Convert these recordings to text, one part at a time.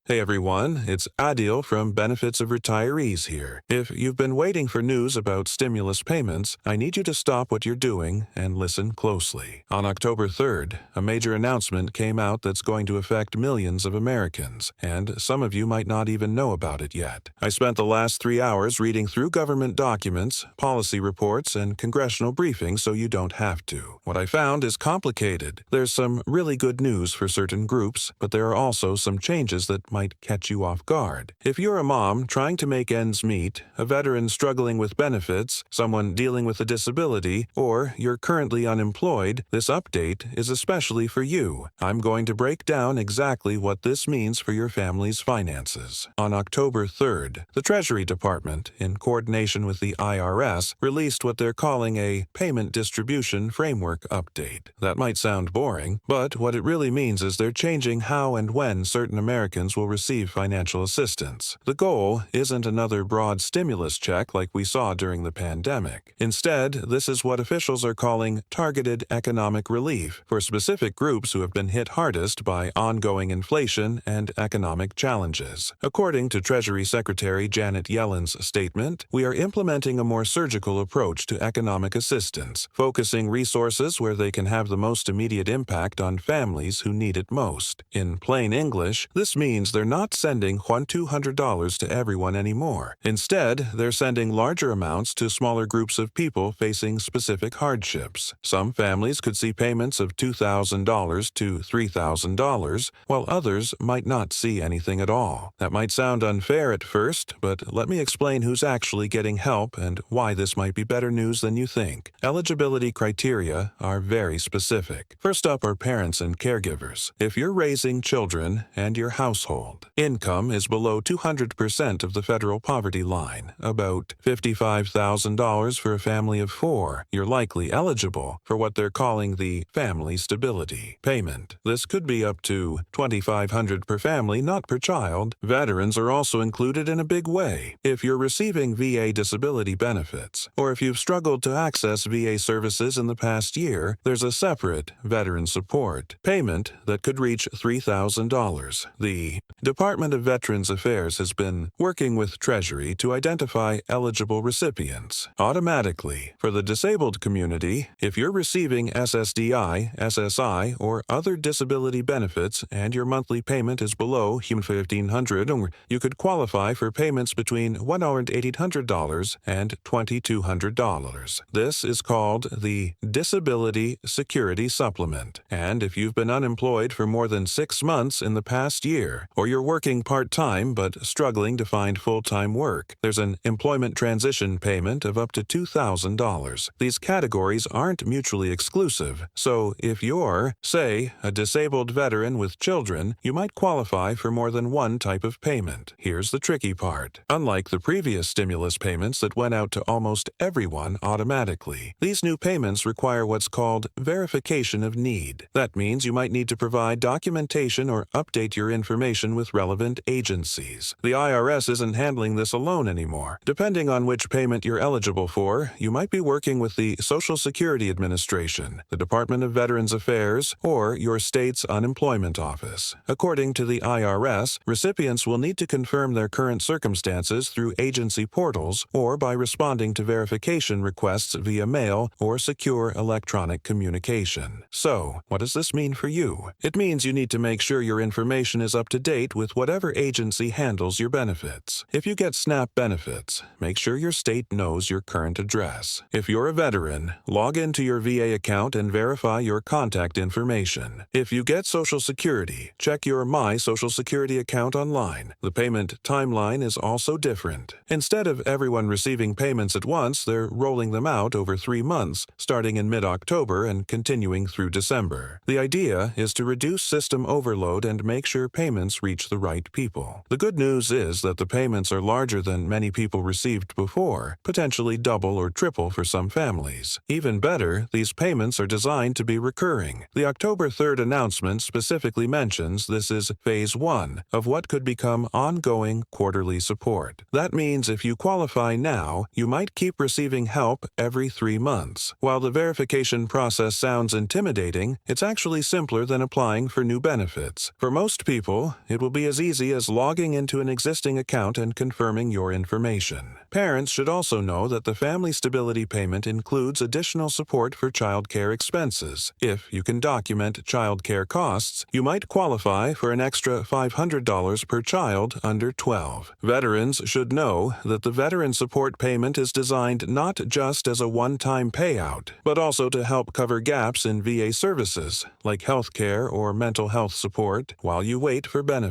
Hey everyone, it's Adil from Benefits of Retirees here. If you've been waiting for news about stimulus payments, I need you to stop what you're doing and listen closely. On October 3rd, a major announcement came out that's going to affect millions of Americans, and some of you might not even know about it yet. I spent the last 3 hours reading through government documents, policy reports, and congressional briefings so you don't have to. What I found is complicated. There's some really good news for certain groups, but there are also some changes that might catch you off guard. If you're a mom trying to make ends meet, a veteran struggling with benefits, someone dealing with a disability, or you're currently unemployed, this update is especially for you. I'm going to break down exactly what this means for your family's finances. On October 3rd, the Treasury Department, in coordination with the IRS, released what they're calling a Payment Distribution Framework Update. That might sound boring, but what it really means is they're changing how and when certain Americans will receive financial assistance. The goal isn't another broad stimulus check like we saw during the pandemic. Instead, this is what officials are calling targeted economic relief for specific groups who have been hit hardest by ongoing inflation and economic challenges. According to Treasury Secretary Janet Yellen's statement, we are implementing a more surgical approach to economic assistance, focusing resources where they can have the most immediate impact on families who need it most. In plain English, this means they're not sending $200 to everyone anymore. Instead, they're sending larger amounts to smaller groups of people facing specific hardships. Some families could see payments of $2,000 to $3,000, while others might not see anything at all. That might sound unfair at first, but let me explain who's actually getting help and why this might be better news than you think. Eligibility criteria are very specific. First up are parents and caregivers. If you're raising children and your household income is below 200% of the federal poverty line, about $55,000 for a family of 4, you're likely eligible for what they're calling the Family Stability Payment. This could be up to $2,500 per family, not per child. Veterans are also included in a big way. If you're receiving VA disability benefits, or if you've struggled to access VA services in the past year, there's a separate veteran support payment that could reach $3,000. The Department of Veterans Affairs has been working with Treasury to identify eligible recipients automatically. For the disabled community, if you're receiving SSDI, SSI, or other disability benefits and your monthly payment is below $1,500, you could qualify for payments between $1,800 and $2,200. This is called the Disability Security Supplement. And if you've been unemployed for more than 6 months in the past year, or you're working part-time but struggling to find full-time work, there's an employment transition payment of up to $2,000. These categories aren't mutually exclusive, so if you're, say, a disabled veteran with children, you might qualify for more than one type of payment. Here's the tricky part. Unlike the previous stimulus payments that went out to almost everyone automatically, these new payments require what's called verification of need. That means you might need to provide documentation or update your information with relevant agencies. The IRS isn't handling this alone anymore. Depending on which payment you're eligible for, you might be working with the Social Security Administration, the Department of Veterans Affairs, or your state's unemployment office. According to the IRS, recipients will need to confirm their current circumstances through agency portals or by responding to verification requests via mail or secure electronic communication. So, what does this mean for you? It means you need to make sure your information is up to date with whatever agency handles your benefits. If you get SNAP benefits, make sure your state knows your current address. If you're a veteran, log into your VA account and verify your contact information. If you get Social Security, check your My Social Security account online. The payment timeline is also different. Instead of everyone receiving payments at once, they're rolling them out over 3 months, starting in mid-October and continuing through December. The idea is to reduce system overload and make sure payments reach the right people. The good news is that the payments are larger than many people received before, potentially double or triple for some families. Even better, these payments are designed to be recurring. The October 3rd announcement specifically mentions this is phase 1 of what could become ongoing quarterly support. That means if you qualify now, you might keep receiving help every 3 months. While the verification process sounds intimidating, it's actually simpler than applying for new benefits. For most people, it It will be as easy as logging into an existing account and confirming your information. Parents should also know that the Family Stability Payment includes additional support for child care expenses. If you can document child care costs, you might qualify for an extra $500 per child under 12. Veterans should know that the Veteran Support Payment is designed not just as a one-time payout, but also to help cover gaps in VA services, like health care or mental health support, while you wait for benefits.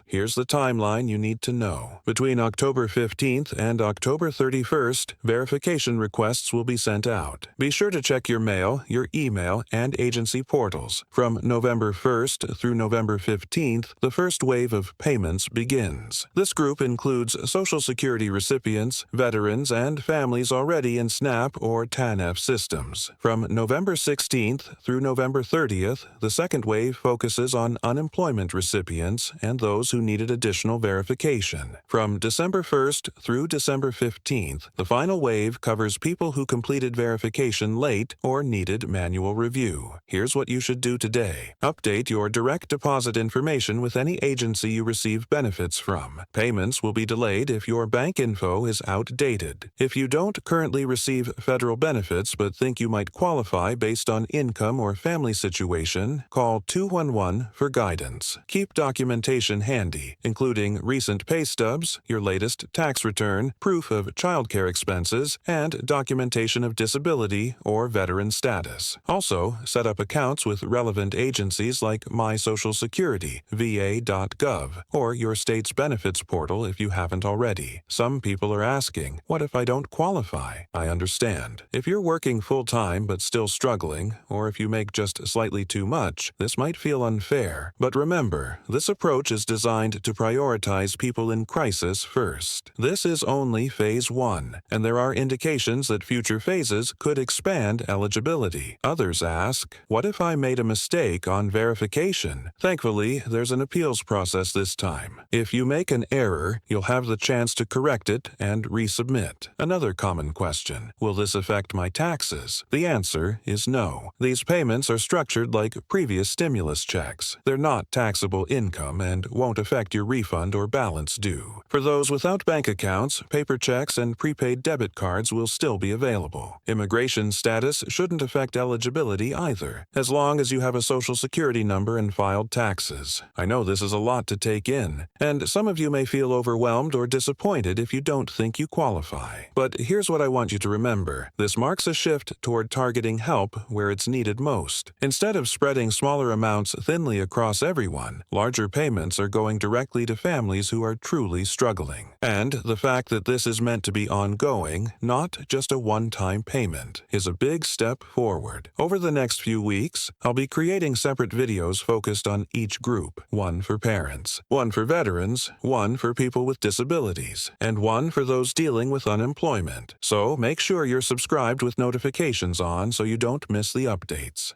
Here's the timeline you need to know. Between October 15th and October 31st, verification requests will be sent out. Be sure to check your mail, your email, and agency portals. From November 1st through November 15th, the first wave of payments begins. This group includes Social Security recipients, veterans, and families already in SNAP or TANF systems. From November 16th through November 30th, the second wave focuses on unemployment recipients and those who needed additional verification. From December 1st through December 15th, the final wave covers people who completed verification late or needed manual review. Here's what you should do today. Update your direct deposit information with any agency you receive benefits from. Payments will be delayed if your bank info is outdated. If you don't currently receive federal benefits but think you might qualify based on income or family situation, call 211 for guidance. Keep documentation handy, including recent pay stubs, your latest tax return, proof of child care expenses, and documentation of disability or veteran status. Also, set up accounts with relevant agencies like My Social Security, va.gov, or your state's benefits portal if you haven't already. Some people are asking, what if I don't qualify? I understand. If you're working full-time but still struggling, or if you make just slightly too much, this might feel unfair. But remember, this approach is designed to prioritize people in crisis first. This is only phase 1, and there are indications that future phases could expand eligibility. Others ask, what if I made a mistake on verification? Thankfully, there's an appeals process this time. If you make an error, you'll have the chance to correct it and resubmit. Another common question, will this affect my taxes? The answer is no. These payments are structured like previous stimulus checks. They're not taxable income and won't affect your refund or balance due. For those without bank accounts, paper checks and prepaid debit cards will still be available. Immigration status shouldn't affect eligibility either, as long as you have a Social Security number and filed taxes. I know this is a lot to take in, and some of you may feel overwhelmed or disappointed if you don't think you qualify. But here's what I want you to remember. This marks a shift toward targeting help where it's needed most. Instead of spreading smaller amounts thinly across everyone, larger payments are going directly to families who are truly struggling. And the fact that this is meant to be ongoing, not just a one-time payment, is a big step forward. Over the next few weeks, I'll be creating separate videos focused on each group. One for parents, one for veterans, one for people with disabilities, and one for those dealing with unemployment. So make sure you're subscribed with notifications on so you don't miss the updates.